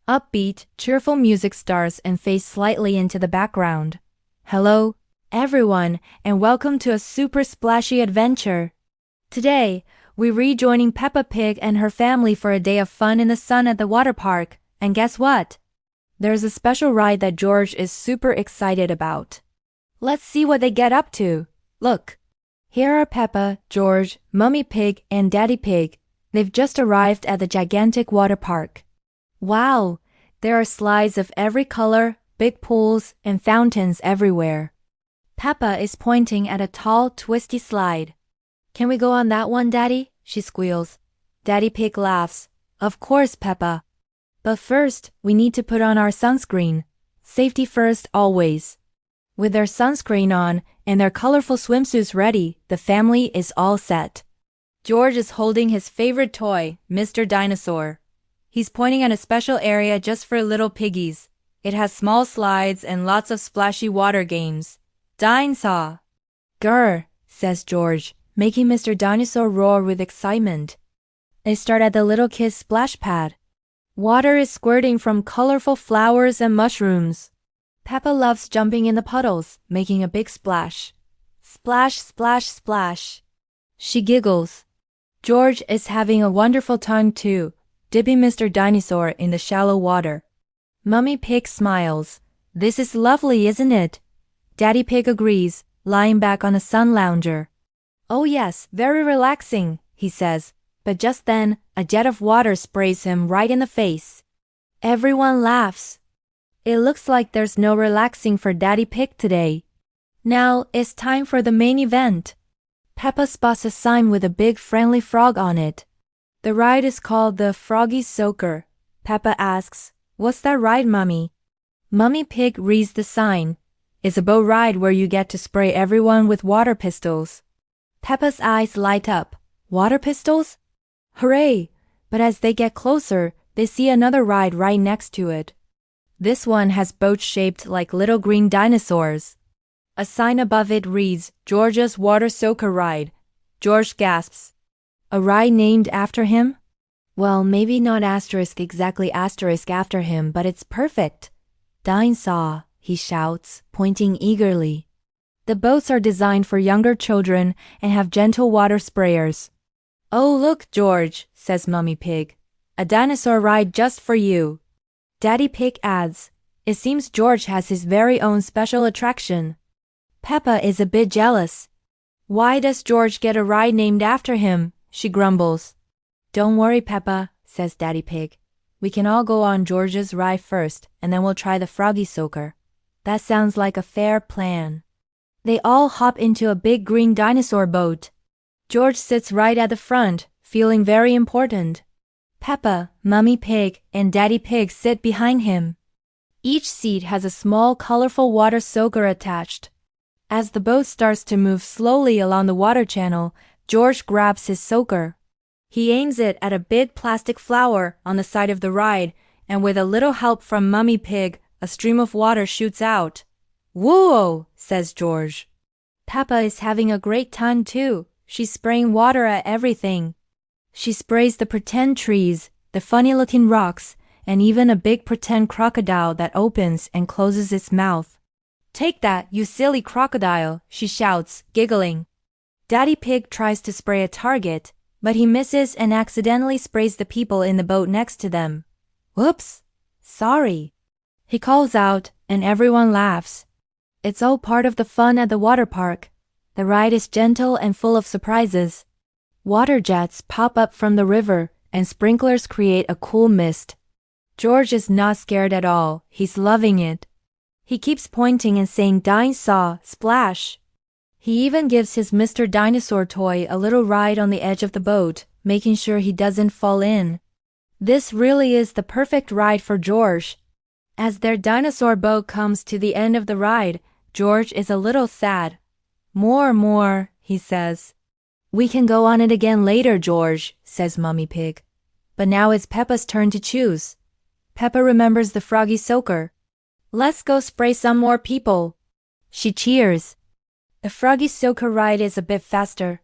Upbeat, cheerful music starts and fades slightly into the background. Hello, everyone, and welcome to a super splashy adventure. Today, we're rejoining Peppa Pig and her family for a day of fun in the sun at the water park, and guess what? There's a special ride that George is super excited about. Let's see what they get up to. Look. Here are Peppa, George, Mummy Pig, and Daddy Pig. They've just arrived at the gigantic water park. Wow, there are slides of every color, big pools, and fountains everywhere. Peppa is pointing at a tall, twisty slide. Can we go on that one, Daddy? She squeals. Daddy Pig laughs. Of course, Peppa. But first, we need to put on our sunscreen. Safety first, always. With their sunscreen on and their colorful swimsuits ready, the family is all set. George is holding his favorite toy, Mr. Dinosaur. He's pointing at a special area just for little piggies. It has small slides and lots of splashy water games. Dinosaur! Grr, says George, making Mr. Dinosaur roar with excitement. They start at the little kid's splash pad. Water is squirting from colorful flowers and mushrooms. Peppa loves jumping in the puddles, making a big splash. Splash, splash, splash. She giggles. George is having a wonderful time too, dipping Mr. Dinosaur in the shallow water. Mummy Pig smiles. This is lovely, isn't it? Daddy Pig agrees, lying back on a sun lounger. Oh yes, very relaxing, he says, but just then, a jet of water sprays him right in the face. Everyone laughs. It looks like there's no relaxing for Daddy Pig today. Now, it's time for the main event. Peppa spots a sign with a big friendly frog on it. The ride is called the Froggy Soaker. Peppa asks, "What's that ride, Mummy?" Mummy Pig reads the sign. It's a boat ride where you get to spray everyone with water pistols. Peppa's eyes light up. Water pistols? Hooray! But as they get closer, they see another ride right next to it. This one has boats shaped like little green dinosaurs. A sign above it reads, George's Water Soaker Ride. George gasps. A ride named after him? Well, maybe not exactly asterisk after him, but it's perfect. Dinosaur, he shouts, pointing eagerly. The boats are designed for younger children and have gentle water sprayers. Oh, look, George, says Mummy Pig. A dinosaur ride just for you. Daddy Pig adds, it seems George has his very own special attraction. Peppa is a bit jealous. Why does George get a ride named after him? She grumbles. Don't worry, Peppa, says Daddy Pig. We can all go on George's ride first, and then we'll try the Froggy Soaker. That sounds like a fair plan. They all hop into a big green dinosaur boat. George sits right at the front, feeling very important. Peppa, Mummy Pig, and Daddy Pig sit behind him. Each seat has a small, colorful water soaker attached. As the boat starts to move slowly along the water channel, George grabs his soaker. He aims it at a big plastic flower on the side of the ride, and with a little help from Mummy Pig, a stream of water shoots out. Whoa, says George. Peppa is having a great time too. She's spraying water at everything. She sprays the pretend trees, the funny-looking rocks, and even a big pretend crocodile that opens and closes its mouth. Take that, you silly crocodile, she shouts, giggling. Daddy Pig tries to spray a target, but he misses and accidentally sprays the people in the boat next to them. Whoops! Sorry. He calls out, and everyone laughs. It's all part of the fun at the water park. The ride is gentle and full of surprises. Water jets pop up from the river, and sprinklers create a cool mist. George is not scared at all. He's loving it. He keeps pointing and saying dinosaur, splash. He even gives his Mr. Dinosaur toy a little ride on the edge of the boat, making sure he doesn't fall in. This really is the perfect ride for George. As their dinosaur boat comes to the end of the ride, George is a little sad. More, he says. We can go on it again later, George, says Mummy Pig. But now it's Peppa's turn to choose. Peppa remembers the Froggy Soaker. Let's go spray some more people. She cheers. The Froggy Soaker ride is a bit faster.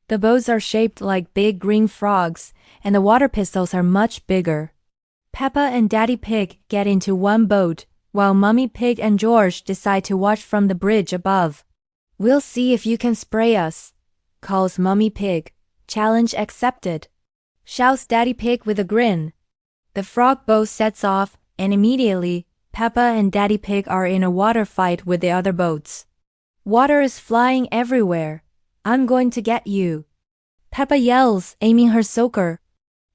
The boats are shaped like big green frogs, and the water pistols are much bigger. Peppa and Daddy Pig get into one boat, while Mummy Pig and George decide to watch from the bridge above. "We'll see if you can spray us," calls Mummy Pig. "Challenge accepted," shouts Daddy Pig with a grin. The frog boat sets off, and immediately, Peppa and Daddy Pig are in a water fight with the other boats. Water is flying everywhere. "I'm going to get you," Peppa yells, aiming her soaker.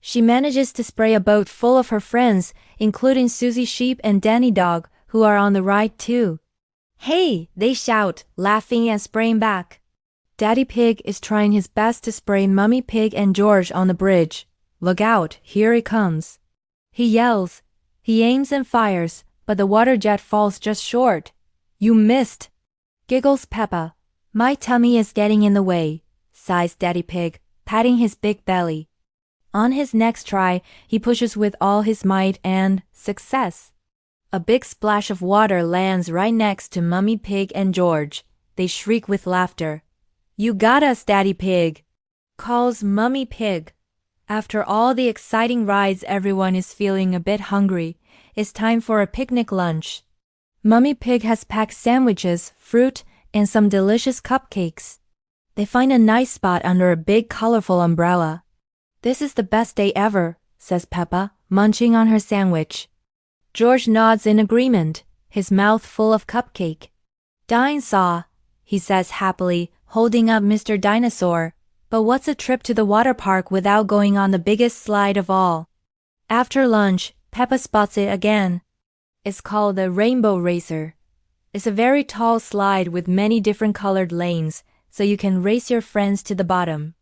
She manages to spray a boat full of her friends, including Susie Sheep and Danny Dog, who are on the ride too. "Hey!" they shout, laughing and spraying back. Daddy Pig is trying his best to spray Mummy Pig and George on the bridge. "Look out, here it comes," he yells. He aims and fires, but the water jet falls just short. "You missed," giggles Peppa. "My tummy is getting in the way," sighs Daddy Pig, patting his big belly. On his next try, he pushes with all his might and success. A big splash of water lands right next to Mummy Pig and George. They shriek with laughter. "You got us, Daddy Pig," calls Mummy Pig. After all the exciting rides, everyone is feeling a bit hungry. It's time for a picnic lunch. Mummy Pig has packed sandwiches, fruit, and some delicious cupcakes. They find a nice spot under a big colorful umbrella. "This is the best day ever," says Peppa, munching on her sandwich. George nods in agreement, his mouth full of cupcake. "Dinosaur," he says happily, holding up Mr. Dinosaur. "But what's a trip to the water park without going on the biggest slide of all?" After lunch, Peppa spots it again. It's called the Rainbow Racer. It's a very tall slide with many different colored lanes, so you can race your friends to the bottom.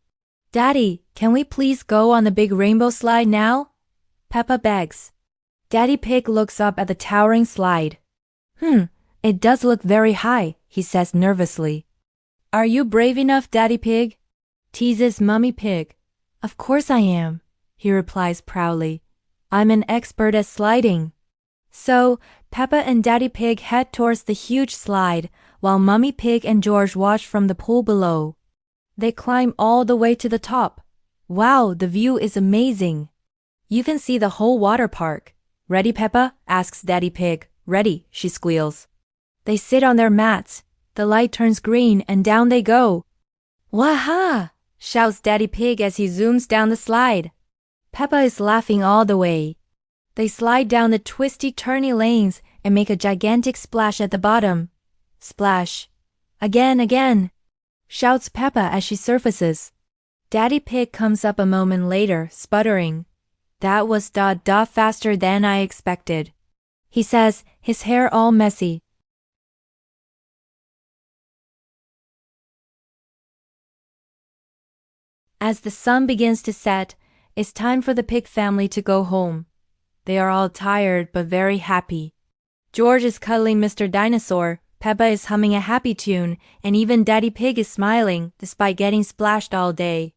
"Daddy, can we please go on the big rainbow slide now?" Peppa begs. Daddy Pig looks up at the towering slide. It does look very high," he says nervously. "Are you brave enough, Daddy Pig?" teases Mummy Pig. "Of course I am," he replies proudly. "I'm an expert at sliding." So, Peppa and Daddy Pig head towards the huge slide, while Mummy Pig and George watch from the pool below. They climb all the way to the top. Wow, the view is amazing. You can see the whole water park. "Ready, Peppa?" asks Daddy Pig. "Ready," she squeals. They sit on their mats. The light turns green and down they go. "Waha!" shouts Daddy Pig as he zooms down the slide. Peppa is laughing all the way. They slide down the twisty, turny lanes and make a gigantic splash at the bottom. Splash. Again, shouts Peppa as she surfaces. Daddy Pig comes up a moment later, sputtering. "That was faster than I expected," he says, his hair all messy. As the sun begins to set, it's time for the pig family to go home. They are all tired but very happy. George is cuddling Mr. Dinosaur, Peppa is humming a happy tune, and even Daddy Pig is smiling despite getting splashed all day.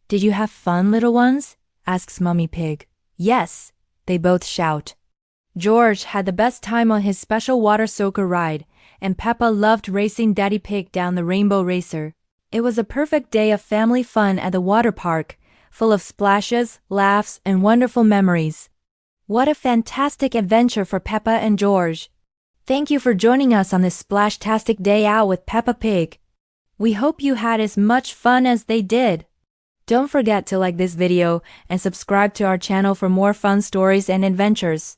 "Did you have fun, little ones?" asks Mummy Pig. "Yes," they both shout. George had the best time on his special water soaker ride, and Peppa loved racing Daddy Pig down the Rainbow Racer. It was a perfect day of family fun at the water park, full of splashes, laughs, and wonderful memories. What a fantastic adventure for Peppa and George. Thank you for joining us on this splash-tastic day out with Peppa Pig. We hope you had as much fun as they did. Don't forget to like this video and subscribe to our channel for more fun stories and adventures.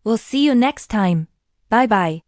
We'll see you next time. Bye-bye.